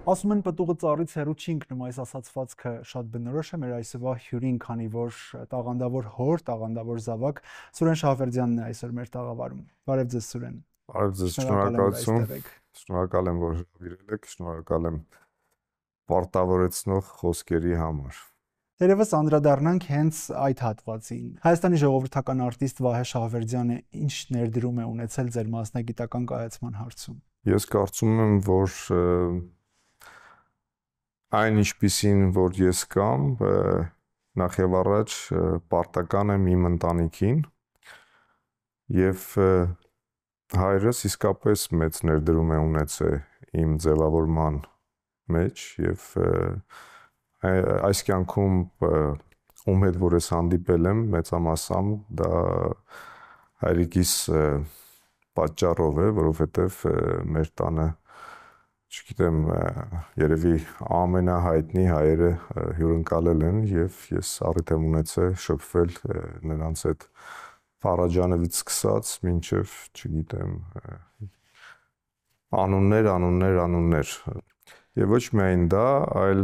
Ասում են պտուղը ծառից հեռու չի ընկնում, այս ասացվածքը շատ բնորոշ է մեր այսօրվա հյուրին, քանի որ տաղանդավոր հոր, տաղանդավոր զավակ Սուրեն Շահվերդյանն է այսօր մեր տաղավարում։ Բարև ձեզ Սուրեն։ Բարև ձեզ, Շնորհակալ եմ, որ այստեղ եք։ շնորհակալ եմ, որ հրավիրել եք, շնորհակալ եմ պարտավորեցնող խոսքերի համար։ Երևս անդրադառնանք հենց այդ հատվածին։ Հայաստանի ժողովրդական արտիստ Վահե Շահվերդյանը ինչ ներդրում է ունեցել ձեր մասնագիտական կայացման հարցում։ Ես կարծում եմ, որ այն ինչպիսին, որ ես կամ, նախ եւ առաջ պարտական եմ իմ ընտանիքին եւ հայրս իսկապես մեծ ներդրում է ունեցել իմ ձևավորման մեջ եւ այս կյանքում ում հետ որ ես հանդիպել եմ մեծամասամբ դա հայրիկիս պատճառով է, որովհետեւ մեր տանը չգիտեմ, երևի ամենահայտնի հայերը հյուրընկալել են եւ ես առիթ եմ ունեցել շփվել նրանց հետ Փարաջանովից սկսած մինչեւ, չգիտեմ, անուններ եւ ոչ միայն դա, այլ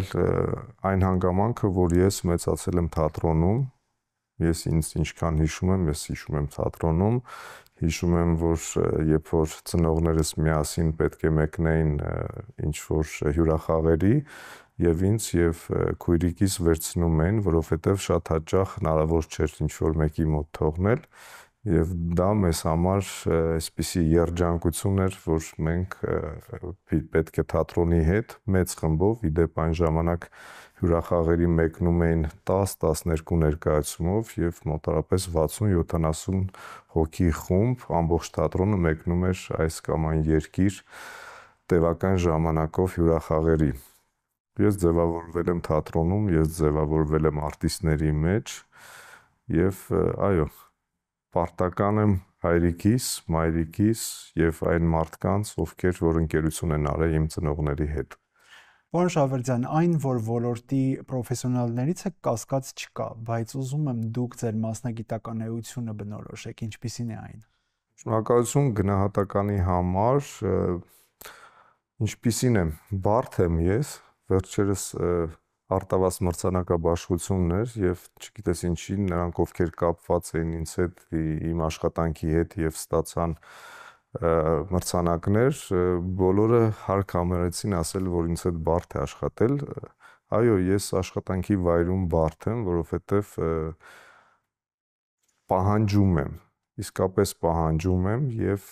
այն հանգամանքը, որ ես մեծացել եմ թատրոնում, ես ինձ ինչքան հիշում եմ թատրոնում, հիշում եմ, որ երբ որ ծնողներս միասին պետք է մեկնեին ինչ-որ հյուրախաղերի եւ ինձ եւ քույրիկիս վերցնում էին, որովհետեւ շատ հաճախ հնարավոր չէր ինչ-որ մեկի մոտ թողնել եւ դա մեզ համար այսպիսի երջանկություն էր, որ մենք պետք է թատրոնի հետ մեծ խմբով, իդեպ այն ժամանակ հյուրախաղերի մեկնում էին 10-12 ներկայացումով եւ մոտավորապես 60-70 հոգի խումբ, ամբողջ թատրոնը մեկնում էր այս կամ այն երկիր տևական ժամանակով հյուրախաղերի։ Ես ձևավորվել եմ թատրոնում, ես ձևավորվել եմ արտիստների մեջ եւ այո, պարտական եմ հայրիկիս, մայրիկիս եւ այն մարդկանց, ովքեր որ ընկերություն են արել իմ ծնողների հետ։ Պարոն Շահվերդյան, այն որ ոլորտի պրոֆեսիոնալներից եք կասկած չկա, բայց ուզում եմ դուք ձեր մասնագիտական էությունը բնորոշեք, ինչպիսին է այն։ Շնորհակալություն գնահատականի համար, ինչպիսին եմ, բարդ եմ ես, վերջերս արտավաս մրցանակաբաշխությունն էր եւ չգիտես ինչի նրանք ովքեր կապված էին ինձ հետ իմ աշխատանքի հետ եւ ստացան մրցանակներ բոլորը հարկ համարեցին ասել որ ինձ հետ բարդ է աշխատել այո ես աշխատանքի վայրում բարդ եմ որովհետեւ պահանջում եմ իսկապես պահանջում եմ եւ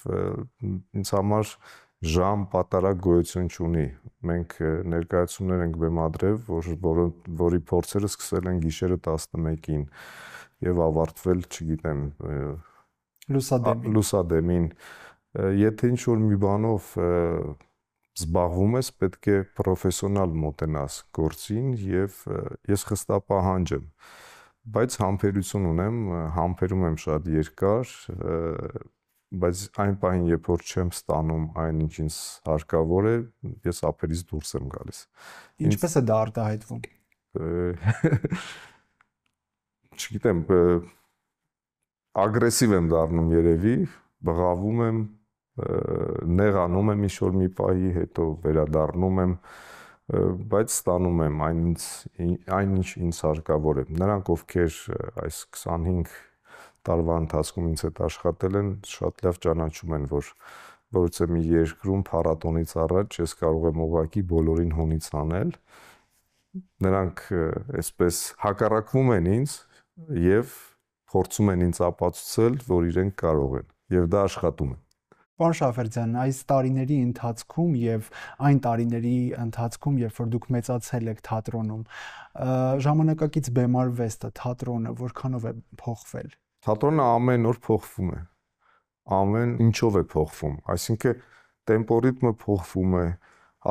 ինձ համար ժամ պատարակ գոյություն չունի։ Մենք ներկայացումներ ենք բեմադրել, որի փորձերը սկսել են գիշերը 11-ին եւ ավարտվել, չգիտեմ, լուսադեմին։ Եթե ինչ-որ մի բանով զբաղվում ես, պետք է պրոֆեսիոնալ մոտենաս գործին եւ ես խստապահանջ եմ։ Բայց համբերություն ունեմ, համբերում եմ շատ երկար բայց այն պահին, երբ որ չեմ ստանում այն, ինչ ինձ հարկավոր է, ես ափերից դուրս եմ գալիս։ Ինչպես է դա արտահայտվում։ Չգիտեմ, ագրեսիվ եմ դառնում երևի, բղավում եմ, նեղանում եմ ինչ-որ մի պահի, հետո վերադառնում եմ, բայց ստանում եմ այն ինչ ինձ հարկավոր է։ Նրանք, ովքեր այս 25 տարվա ընթացքում ինձ հետ աշխատել են, շատ լավ ճանաչում են, որ որոցե մի երկրում փառատոնից առաջ ես կարող եմ ուղղակի բոլորին հունից անել։ Նրանք այսպես հակառակվում են ինձ եւ փորձում են ինձ ապացուցել, որ իրենք կարող են, եւ դա աշխատում է։ Պարոն Շահվերդյան, այս տարիների ընթացքում եւ այն տարիների ընթացքում, երբ որ դուք մեծացել եք թատրոնում, ժամանակակից բեմարվեստը, թատրոնը որքանով է փոխվել։ Թատրոնը ամեն օր փոխվում է, ամեն ինչով է փոխվում, այսինքն տեմպորիթմը փոխվում է,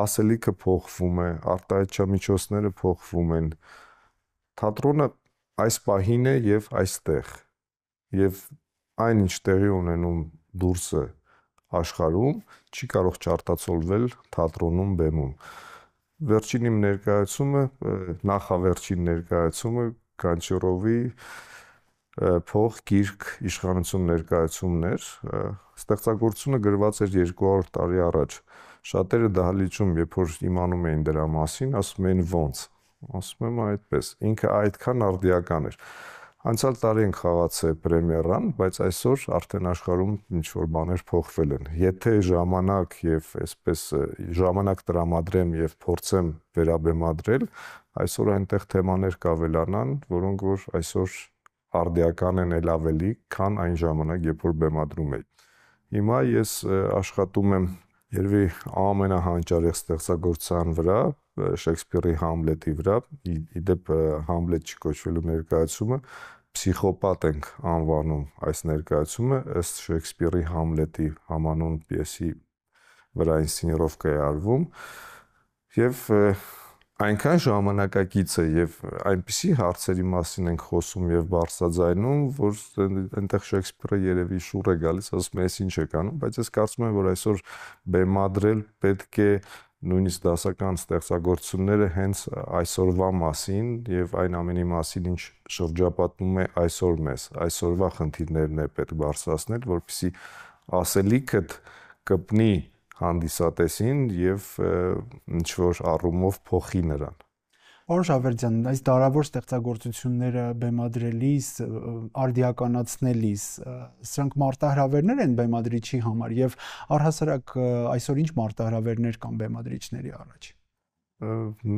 ասելիքը փոխվում է, արտահայտչամիջոցները փոխվում են, թատրոնը այս պահին է եւ այստեղ, եւ այն ինչ տեղի ունենում դուրսը աշխարհում, չի կարող չարտացոլվել թատրոնում բեմում։ Վերջին իմ ներկայացումը, նախավերջին ներկայացումը Կանչերովի փող գիրք իշխանություն ներկայացումներ, ստեղծագործությունը գրված էր 200 տարի առաջ, Շատերը դահլիճում, երբ որ իմանում էին դրա մասին, ասում էին ոնց։ Ասում եմ այդպես, ինքը այդքան արդիական էր։ Անցյալ տարի ենք խաղացել պրեմիերան, բայց այսօր արդեն աշխարհում ինչ-որ բաներ փոխվել են։ Եթե ժամանակ եւ այսպես ժամանակ տրամադրեմ եւ փորձեմ վերաբեմադրել, այսօր այնտեղ թեմաներ կավելանան, որոնք որ այսօր արդիական են էլ ավելի, քան այն ժամանակ, երբ որ բեմադրում էի։ Հիմա ես աշխատում եմ երևի ամենահանճարեղ ստեղծագործության վրա, Շեքսպիրի Համլետի վրա, իդեպ Համլետ չկոչվելու ներկայացումը, Փսիխոպատ ենք անվանում այս ներկայացումը, ըստ Շեքսպիրի Համլետի համանուն պիեսի վրա ինսցենիրովկա է արվում, եւ այնքան ժամանակակից է եւ այնպիսի հարցերի մասին ենք խոսում եւ բարձրաձայնում, որ այնտեղ Շեքսպիրը երևի շուռ է գալիս, ասում է, ինչ եք անում, բայց ես կարծում եմ, որ այսօր բեմադրել պետք է նույնիսկ դասական ստեղծագործությունները հենց այսօրվա մասին եւ այն ամենի մասին, ինչ շրջապատում է այսօր մեզ, այսօրվա խնդիրներն է պետք բարձրացնել, որպեսզի ասելիքդ կպնի հանդիսատեսին եւ ինչ որ առումով փոխի նրան։ Պարոն Շավերդյան, այս դարավոր ստեղծագործությունները բեմադրելիս, արդիականացնելիս, սրանք մարտահրավերներ են բեմադրիչի համար եւ առհասարակ այսօր ինչ մարտահրավերներ կան բեմադրիչների առաջ։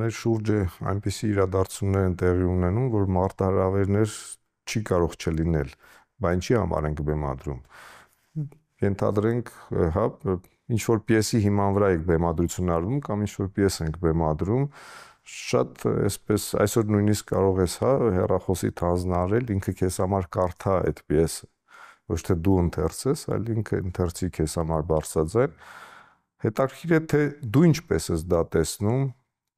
Մեր շուրջը այնպիսի իրադարձություններ են տեղի ունենում, որ մարտահրավերներ չի կարող չլինել, բայց ինչի համար ենք բեմադրում։ Ենթադրենք, հա, ինչ որ պիեսի հիման վրա եք բեմադրություն արվում կամ ինչ որ պիես ենք բեմադրում, շատ այսպես այսօր նույնիսկ կարող ես, հա, հեռախոսիդ հանձնարարել, ինքը քեզ համար կարդա այդ պիեսը, ոչ թե դու ընթերցես, այլ ինքը ընթերցի քեզ համար բարձրաձայն։ Հետաքրքիր է, թե դու ինչպես ես դա տեսնում,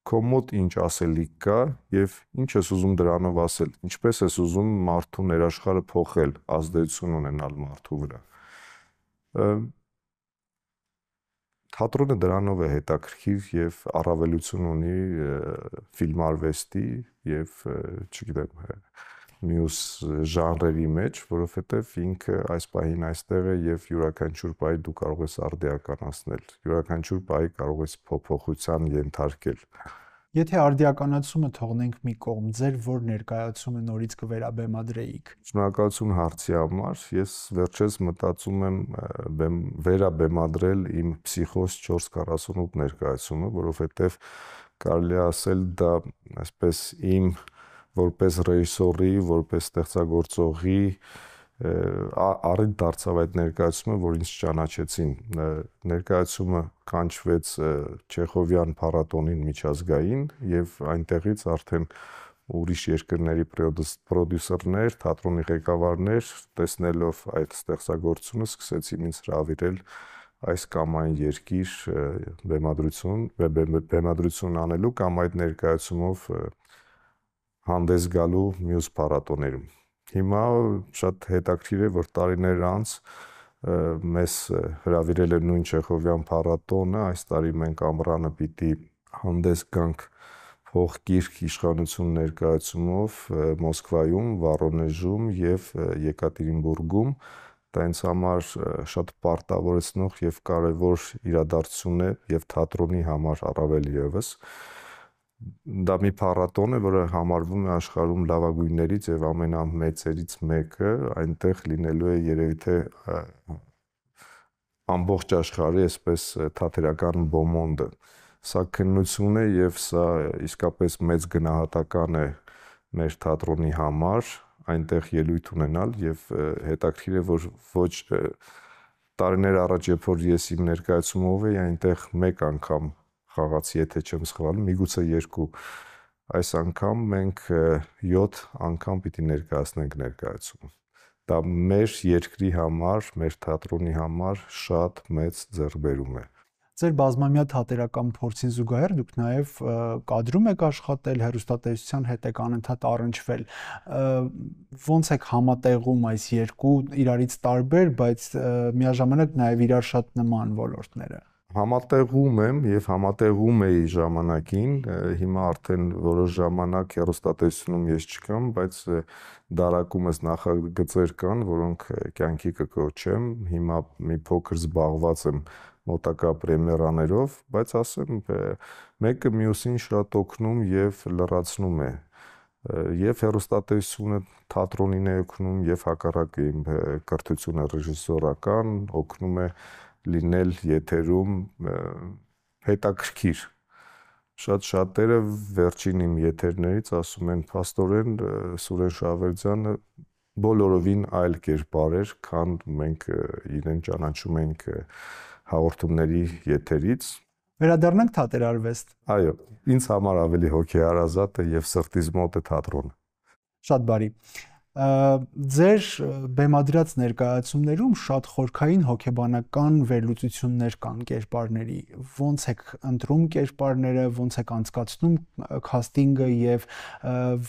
քո մոտ ինչ ասելիք կա եւ ինչ ես ուզում դրանով ասել, ինչպես ես ուզում մարդու ներաշխարհը փոխել, ազդեցություն ունենալ մարդու վրա։ Թատրոնը դրանով է հետաքրքիր եւ առավելություն ունի ֆիլմարվեստի եւ, չգիտեմ, մյուս ժանրերի մեջ, որովհետեւ ինքը այս պահին այստեղ է եւ յուրաքանչյուր պահի դու կարող ես արդիականացնել, յուրաքանչյուր պահի կարող ես փոփոխության ենթարկել։ Եթե արդիականացումը թողնենք մի կողմ, ձեր որ ներկայացումը նորից կվերաբեմադրեիք։ Շնորհակալություն հարցի համար։ Ես վերջերս մտածում եմ վերաբեմադրել իմ Փսիխոս 448 ներկայացումը, որովհետև կարելի ասել դա այսպես իմ որպես ռեժիսորի, որպես ստեղծագործողի առիթ դարձավ այդ ներկայացումը, որ ինձ ճանաչեցին։ Ներկայացումը կանչվեց Չեխովյան փառատոնին միջազգային եւ այնտեղից արդեն ուրիշ երկրների պրոդյուսերներ, թատրոնի ղեկավարներ տեսնելով այդ ստեղծագործությունը սկսեցին ինձ հրավիրել այս կամ այն երկիր բեմադրություն անելու կամ այդ ներկայացումով հանդես գալու մյուս փառատոներում։ Հիմա շատ հետաքրքիր է, որ տարիներ անց մեզ հրավիրել է նույն Չեխովյան փառատոնը, այս տարի մենք ամռանը պիտի հանդես գանք փոխգիրք իշխանություն ներկայացումով Մոսկվայում, Վորոնեժում եւ Եկատերինբուրգում։ Դա ինձ համար շատ պարտավորեցնող եւ կարեւոր իրադարձություն է եւ թատրոնի համար առավել եւս։ Դա մի փառատոն է, որը համարվում է աշխարհում լավագույններից եւ ամենամեծերից մեկը, այնտեղ լինելու է երևի թե ամբողջ աշխարհի այսպես թատերական բոմոնդը։ Սա քննություն է եւ սա իսկապես մեծ գնահատական է մեր թատրոնի համար, այնտեղ ելույթ ունենալ եւ հետաքրքիր է, որ ոչ տարիներ առաջ, երբ որ ես իմ ներկայացումով էի, այնտեղ մեկ անգամ խաղացի, եթե չեմ սխալվում, միգուցե 2։ Այս անգամ մենք 7 անգամ պիտի ներկայացնենք ներկայացումը։ Դա մեր երկրի համար, մեր թատրոնի համար շատ մեծ ձեռքբերում է։ Ձեր բազմամյա թատերական փորձին զուգահեռ դուք նաև կադրում եք աշխատել, հեռուստատեսության հետ եք անընդհատ առնչվել։ Ոնց եք համատեղում այս երկու իրարից տարբեր, բայց միաժամանակ նաև իրար շատ նման ոլորտները։ Համատեղում եմ եւ համատեղում էի ժամանակին, հիմա արդեն որոշ ժամանակ հեռուստատեսությունում ես չկամ, բայց դարակումս նախագծեր կան, որոնք կյանքի կկոչեմ։ Հիմա մի փոքր զբաղված եմ մոտակա պրեմիերաներով, բայց ասեմ, մեկը մյուսին շատ օգնում եւ լրացնում է։ Եվ հեռուստատեսությունը թատրոնին է օգնում եւ հակառակը իմ կրթությունը ռեժիսորական օգնում է լինել եթերում հետաքրքիր։ Շատ շատերը վերջին իմ եթերներից ասում են, փաստորեն Սուրեն Շավերդյանը բոլորովին այլ կերպար էր, քան մենք իրեն ճանաչում ենք հաղորդումների եթերից։ Վերադառնանք թատերարվեստ։ Այո, ինձ համար ավելի հոգեհարազատ է եւ սրտից մոտ է թատրոնը։ Շատ բարի։ Ձեր բեմադրած ներկայացումներում շատ խորքային հոգեբանական վերլուծություններ կան կերպարների։ Ոնց եք ընտրում կերպարները, ոնց եք անցկացնում քասթինգը եւ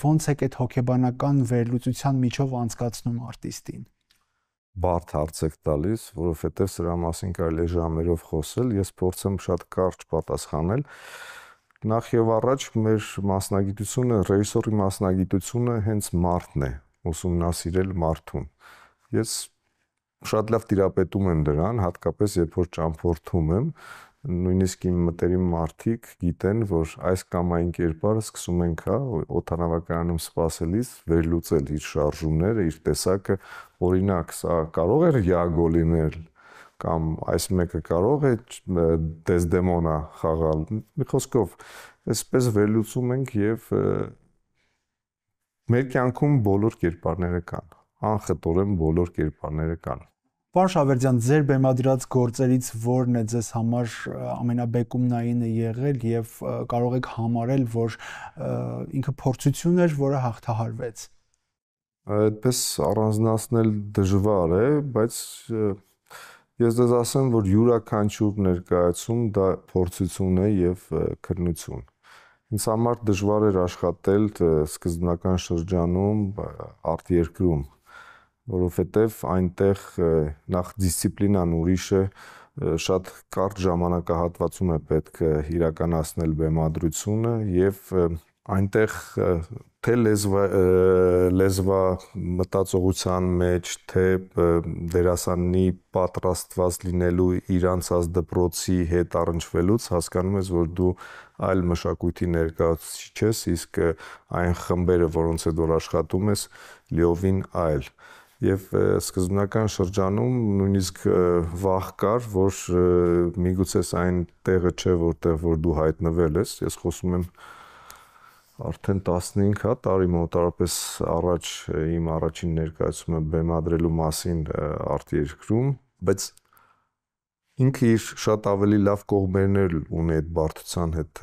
ոնց եք այդ հոգեբանական վերլուծության միջով անցկացնում արտիստին։ Բարդ հարց եք տալիս, որովհետեւ սրա մասին կարելի է ժամերով խոսել, ես փորձեմ շատ կարճ պատասխանել։ Նախ եւ առաջ մեր մասնագիտությունը, ռեժիսորի մասնագիտությունը հենց մարդն է, ուսումնասիրել մարդուն։ Ես շատ լավ տիրապետում եմ դրան, հատկապես երբ որ ճամփորդում եմ, նույնիսկ իմ մտերիմ մարդիկ գիտեն, որ այս կամ այն կերպարը սկսում ենք, օդանավակայանում սպասելիս վերլուծել իր շարժումները, իր տեսակը, օրինակ, սա կարող է Յագո լինել կամ այս մեկը կարող է Դեզդեմոնա խաղալ։ Մի խոսքով, այսպես վերլուծում ենք եւ մեր կյանքում բոլոր կերպարները կան, անխտորեն բոլոր կերպարները կան։ Պարոն Շավերդյան, ձեր բեմադրած գործերից որն է ձեզ համար ամենաբեկումնայինը եղել եւ կարող եք համարել, որ ինքը փորձություն էր, որը հաղթահարվեց։ Այդպես առանձնացնել դժվար է, բայց ես դες ասեմ, որ յուրաքանչյուր ներկայացում դա փորձություն է եւ քննություն։ Ինձ համար դժվար էր աշխատել սկզբնական շրջանում արտերկրում, որովհետև այնտեղ նախ դիսցիպլինան ուրիշ է, շատ կարճ ժամանակահատվածում է պետք իրականացնել բեմադրությունը եւ այնտեղ թե լեզվա մտածողության մեջ, թե դերասանի պատրաստված լինելու իր անցած դպրոցի հետ առնչվելուց հասկանում ես, որ դու այլ մշակույթի ներկայացուցիչ ես, իսկ այն խմբերը, որոնց հետ որ աշխատում ես, լիովին այլ։ Եվ սկզբնական շրջանում նույնիսկ վախ կար, որ միգուցե այն տեղը չէ, որտեղ որ դու հայտնվել ես։ Ես խոսում եմ արդեն 15 տարի մոտարապես առաջ իմ առաջին ներկայացումը բեմադրելու մասին արտերկրում, բայց ինքը իր շատ ավելի լավ կողմերներ ունի այդ բարդության հետ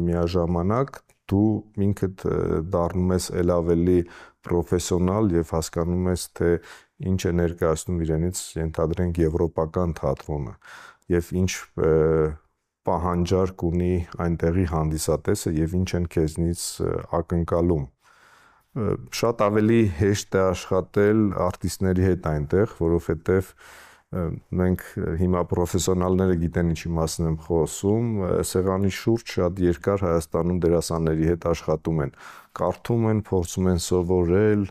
միաժամանակ դու ինքդ դառնում ես ել ավելի պրոֆեսիոնալ եւ հասկանում ես թե ինչ է ներկայացնում իրենից ենթադրենք եվրոպական թատրոնը եւ ինչ պահանջարկ ունի այնտեղի հանդիսատեսը եւ ինչ են քեզնից ակնկալում։ Շատ ավելի հեշտ է աշխատել արտիստների հետ այնտեղ, որովհետեւ մենք հիմա պրոֆեսիոնալները գիտեն ինչի մասին եմ խոսում, սեղանի շուրջ շատ երկար Հայաստանում դերասանների հետ աշխատում են, կարդում են, փորձում են սովորել,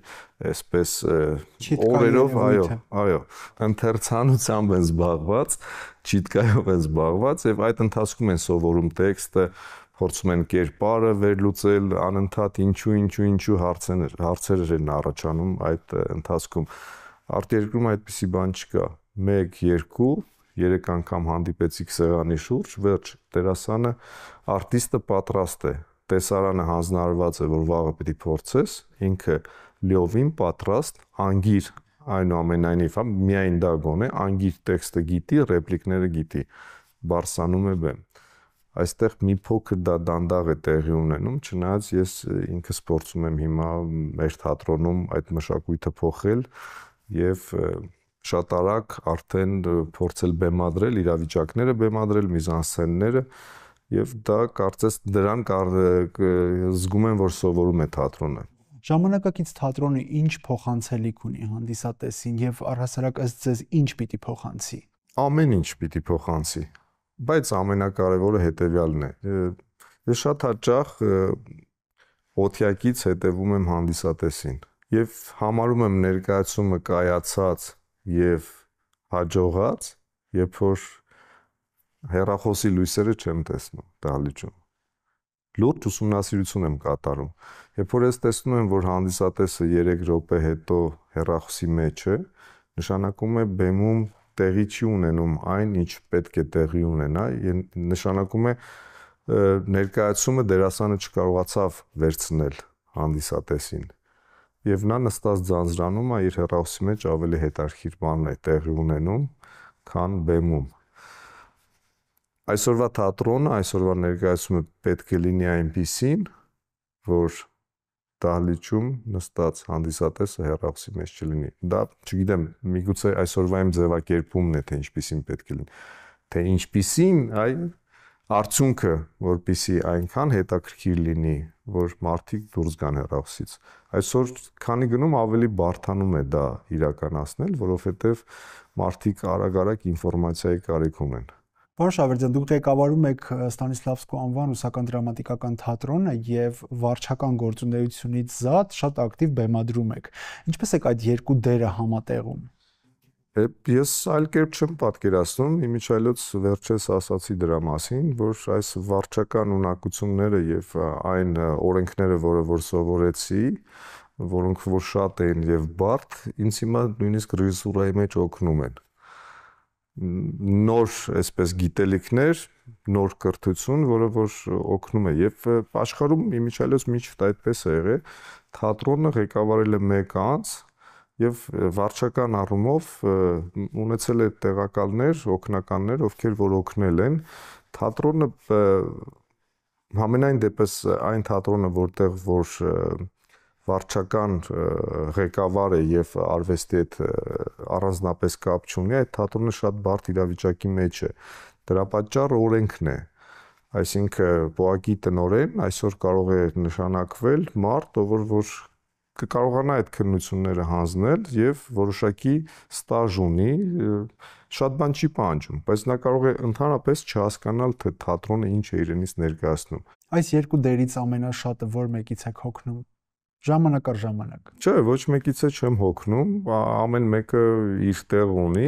այսպես օրերով, այո, ընթերցանությամբ են զբաղված, չիտկայով են զբաղված եւ այդ ընթացքում են սովորում տեքստը, փորձում են կերպարը վերլուծել, անընդհատ ինչու հարցեր են առաջանում այդ ընթացքում։ Արտերկրում այդպիսի բան չկա։ 1, 2, 3 անգամ հանդիպեցիք սեղանի շուրջ, վերջ, դերասանը, արտիստը պատրաստ է, տեսարանը հանձնարարված է, որ վաղը պիտի փորձես, ինքը լիովին պատրաստ, անգիր, այնուամենայնիվ, միայն դա գոնե, անգիր տեքստը գիտի, ռեպլիկները գիտի, բարսանում է բեմ։ Այստեղ մի փոքր դա դանդաղ է տեղի ունենում, չնայած ես ինքս փորձում եմ հիմա մեր թատրոնում այդ մշակույթը փոխել եւ շատ արագ արդեն փորձել բեմադրել, իրավիճակները բեմադրել, միզանսցենները եւ դա կարծես դրան զգում եմ, որ սովորում է թատրոնը։ Ժամանակակից թատրոնը ինչ փոխանցելիք ունի հանդիսատեսին եւ առհասարակ ըստ ձեզ ինչ պիտի փոխանցի։ Ամեն ինչ պիտի փոխանցի։ բայց ամենակարևորը հետեւյալն է։ Ես շատ հաճախ օթյակից հետևում եմ հանդիսատեսին եւ համարում եմ ներկայացումը կայացած եւ հաջողած, երբ որ հեռախոսի լույսերը չեմ տեսնում դահլիճում։ Լուրջ ուսումնասիրություն եմ կատարում։ Երբ որ ես տեսնում եմ, որ հանդիսատեսը 3 րոպե հետո հեռախոսի մեջ է, նշանակում է բեմում տեղի չի ունենում այն, ինչ պետք է տեղի ունենա, նշանակում է ներկայացումը դերասանը չկարողացավ վերցնել հանդիսատեսին։ Եվ նա նստած ձանձրանում է իր հեռախոսի մեջ ավելի հետաքրքիր բան է տեղի ունենում, քան բեմում։ Այսօրվա թատրոնը, այսօրվա ներկայացումը պետք է լինի այնպիսին, որ դահլիճում նստած հանդիսատեսը հեռախոսի մեջ չլինի։ Դա, չգիտեմ, միգուցե այսօրվա իմ ձևակերպումն է, թե ինչպիսին պետք է լինի, թե ինչպիսին, այ արդյունքը, որպիսի այնքան հետաքրքիր լինի, որ մարդիկ դուրս գան հեռախոսից։ Այսօր քանի գնում ավելի բարդանում է դա իրականացնել, որովհետև մարդիկ արագ-արագ ինֆորմացիայի կարիք ունեն։ Պարոն Շավերդյան, դուք ղեկավարում եք Ստանիսլավսկու անվան ռուսական դրամատիկական թատրոնը եւ վարչական գործունեությունից զատ շատ ակտիվ բեմադրում եք։ Ինչպես եք այդ երկու դերը համատեղում։ Ես այլ կերպ չեմ պատկերացնում, իմիջիայլոց վերջերս ասացի դրա մասին, որ այս վարչական ունակությունները եւ այն օրենքները, որ սովորեցի, որոնք որ շատ են եւ բարդ, ինձ հիմա նույնիսկ ռեժիսուրայի մեջ օգնում են։ Նոր, այսպես գիտելիքներ, նոր կրթություն, որը որ օգնում է եւ աշխարհում իմիջիայլոց միշտ այդպես է եղել, թատրոնը ղեկավարել է մեկ անձ եւ վարչական առումով ունեցել է տեղակալներ, օգնականներ, ովքեր որ օգնել են թատրոնը համենայն դեպս այն թատրոնը, որտեղ որ վարչական ղեկավար է եւ արվեստի հետ առանձնապես կապ չունի, այդ թատրոնը շատ բարդ իրավիճակի մեջ է։ Դրա պատճառը օրենքն է։ Այսինքն ՊՕԱԿ-ի տնօրեն այսօր կարող է նշանակվել մարդ, ով որ կկարողանա այդ քննությունները հանձնել եւ որոշակի ստաժ ունի, շատ բան չի պահանջում, բայց նա կարող է ընդհանրապես չհասկանալ, թե թատրոնը ինչ է իրենից ներկայացնում։ Այս երկու դերից ամենաշատը որ մեկից եք հոգնում։ Ժամանակ առ ժամանակ։ Չէ, ոչ մեկից չեմ հոգնում, ամեն մեկը իր տեղ ունի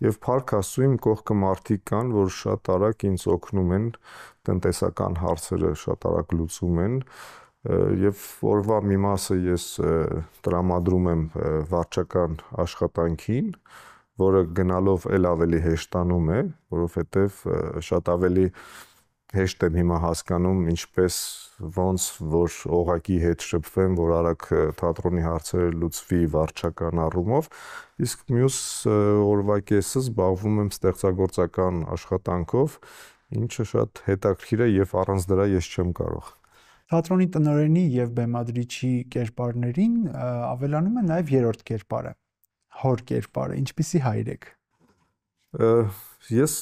եւ փառք Աստծո իմ կողքը մարդիկ կան, որ շատ արագ ինձ օգնում են, տնտեսական հարցերը շատ արագ լուծում են եւ օրվա մի մասը ես տրամադրում եմ վարչական աշխատանքին, որը գնալով էլ ավելի հեշտանում է, որովհետեւ շատ ավելի հեշտ եմ հիմա հասկանում ինչպես ոնց որ օղակի հետ շփվեմ, որ արագ թատրոնի հարցերը լուծվի վարչական առումով, իսկ մյուս օրվա կեսը զբաղվում եմ ստեղծագործական աշխատանքով, ինչը շատ հետաքրքիր է եւ առանց դրա ես չեմ կարող։ Թատրոնի տնօրենի եւ բեմադրիչի կերպարներին ավելանում է նաեւ երրորդ կերպարը, հոր կերպարը, ինչպիսի հայր եք։ Ես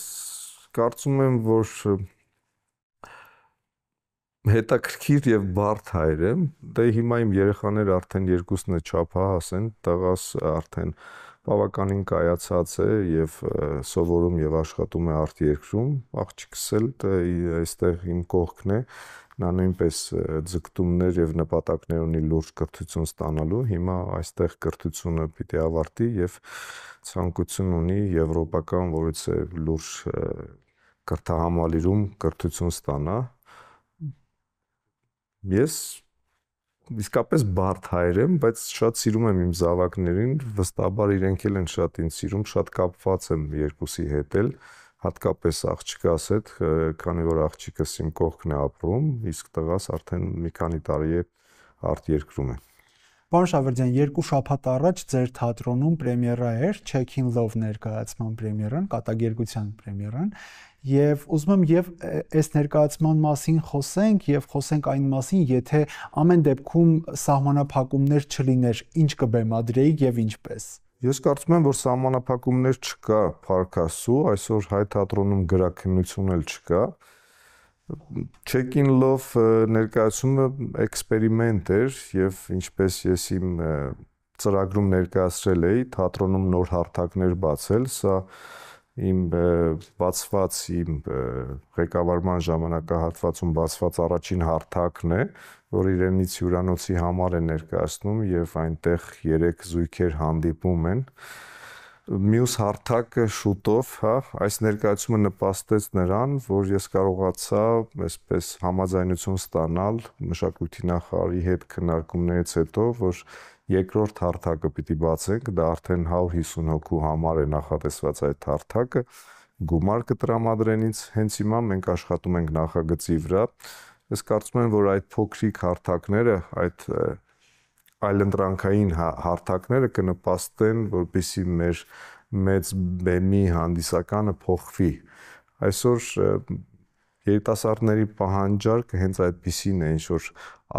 կարծում եմ, որ հետաքրքիր եւ բարդ հայր եմ, դե հիմա իմ երեխաները արդեն երկուսն է չափահաս են, տղաս արդեն բավականին կայացած է եւ սովորում եւ աշխատում է արտերկրում, աղջիկս էլ այստեղ իմ կողքն է, նա նույնպես ձգտումներ եւ նպատակներ ունի լուրջ կրթություն ստանալու, հիմա այստեղ կրթությունը պիտի ավարտի եւ ցանկություն ունի եվրոպական որից է լուրջ կրթահամալիրում կրթություն ստանա։ Ես իսկապես բարդ հայր եմ, բայց շատ սիրում եմ իմ զավակներին, վստահաբար իրենք էլ են շատ ինձ սիրում, շատ կապված եմ երկուսի հետ էլ, հատկապես աղջիկս հետ, քանի որ աղջիկս իմ կողքն է ապրում, իսկ տղաս արդեն մի քանի տարի է արտերկրում է։ Պարոն Շավերդյան, 2 շաբաթ առաջ ձեր թատրոնում պրեմիերա էր Check in Love ներկայացման պրեմիերան, կատակերգության պրեմիերան, եւ ուզում եմ եւ այս ներկայացման մասին խոսենք եւ խոսենք այն մասին, եթե ամեն դեպքում սահմանափակումներ չլիներ, ինչ կբեմադրեիք եւ ինչպես։ Ես կարծում եմ, որ սահմանափակումներ չկա փառք Աստծո, այսօր հայ թատրոնում գրաքննություն էլ չկա։ Check in Love ներկայացումը էքսպերիմենտ էր եւ ինչպես ես իմ ծրագրում ներկայացրել էի, թատրոնում նոր հարթակներ բացել, սա իմ բացված իմ ղեկավարման ժամանակահատվածում բացված առաջին հարթակն է, որ իրենից հյուրանոցի համար է ներկայացնում եւ այնտեղ 3 զույգեր հանդիպում են։ Մյուս հարթակը շուտով, այս ներկայացումը նպաստեց նրան, որ ես կարողացա այսպես համաձայնություն ստանալ մշակույթի նախարարի հետ քննարկումներից հետո, որ երկրորդ հարթակը պիտի բացենք, դա արդեն 150 հոգու համար է նախատեսված այդ հարթակը, գումար կտրամադրենից հենց հիմա մենք աշխատում ենք նախագծի վրա։ Ես կարծում եմ, որ այդ փոքրիկ հարթակները, այդ այլընտրանքային հարթակները կնպաստեն, որպեսզի մեր մեծ բեմի հանդիսականը փոխվի։ Այսօր երիտասարդների պահանջարկը հենց այդպիսին է, ինչ որ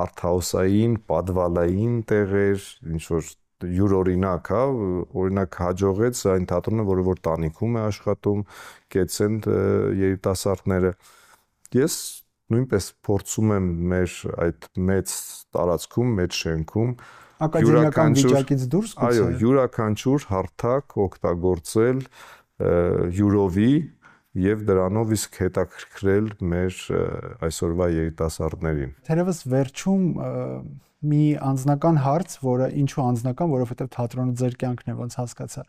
արթհաուսային, պատվալային տեղեր, ինչ որ յուրօրինակ, օրինակ հաջողեց այն թատրոնը, որը որ տանիքում է աշխատում, կեցեն երիտասարդները։ Ես նույնպես փորձում եմ մեր այդ մեծ տարածքում, մեծ շենքում ակադեմիական վիճակից դուրս գուցե։ Այո, յուրաքանչյուր հարթակ օգտագործել յուրովի եւ դրանով իսկ հետաքրքրել մեր այսօրվա երիտասարդներին։ Թերևս վերջում մի անձնական հարց, որը ինչու անձնական, որովհետեւ թատրոնը ձեր կյանքն է, ոնց հասկացա։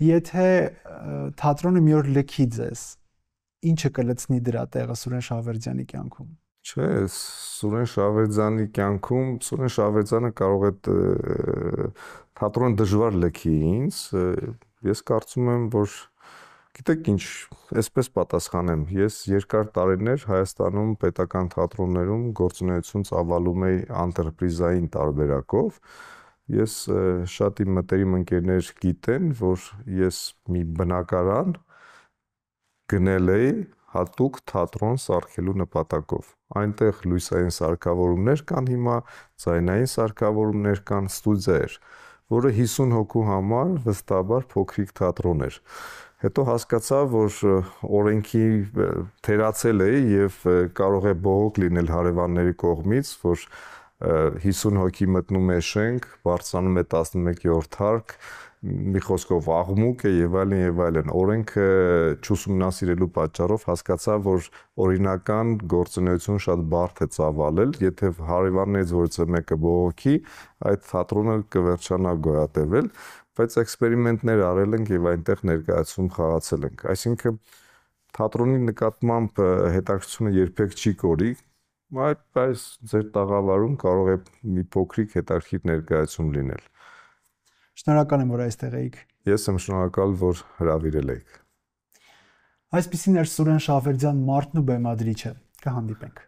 Եթե թատրոնը մի օր լքի ձեզ, ինչը կլցնի դրա տեղը Սուրեն Շահվերդյանի կյանքում։ Չէ, Սուրեն Շահվերդյանի կյանքում Սուրեն Շահվերդյանը կարող է թատրոնը դժվար լքի ինձ։ Ես կարծում եմ, որ գիտեք ինչ, այսպես պատասխանեմ, ես երկար տարիներ Հայաստանում պետական թատրոններում գործունեություն ծավալում էի անտրեպրիզային տարբերակով։ Ես շատ իմ մտերիմ ընկերներ գիտեն, որ ես մի բնակարան գնել էի հատուկ թատրոն սարքելու նպատակով։ Այնտեղ լույսային սարքավորումներ կան հիմա, ձայնային սարքավորումներ կան, ստուդիա էր, որը 50 հոգու համար վստահաբար փոքրիկ թատրոն էր։ Հետո հասկացա, որ օրենքի թերացել է եւ կարող է բողոք լինել հարևանների կողմից, որ 50 հոգի մտնում է շենք, բարձրանում է 11-րդ հարկ, մի խոսքով աղմուկ է եւ այլն եւ այլն։ Օրենքը չուսումնասիրելու պատճառով հասկացա, որ օրինական գործունեություն շատ բարդ է ծավալել, եթե հարևաններից որևէ մեկը բողոքի, այդ թատրոնը կվերջանա գոյատևել, բայց էքսպերիմենտներ արել ենք եւ այնտեղ ներկայացում խաղացել ենք։ Այսինքն թատրոնի նկատմամբ հետաքրքրությունը երբեք չի կորի, բայց ձեր տաղավարում կարող է մի փոքրիկ հետաքրքիր ներկայացում լինել։ Շնորհակալ եմ, որ այստեղ եք։ Ես եմ շնորհակալ, որ հրավիրել եք։ Այսպիսին էր Սուրեն Շահվերդյան, մարդն ու բեմադրիչը։ Կհանդիպենք։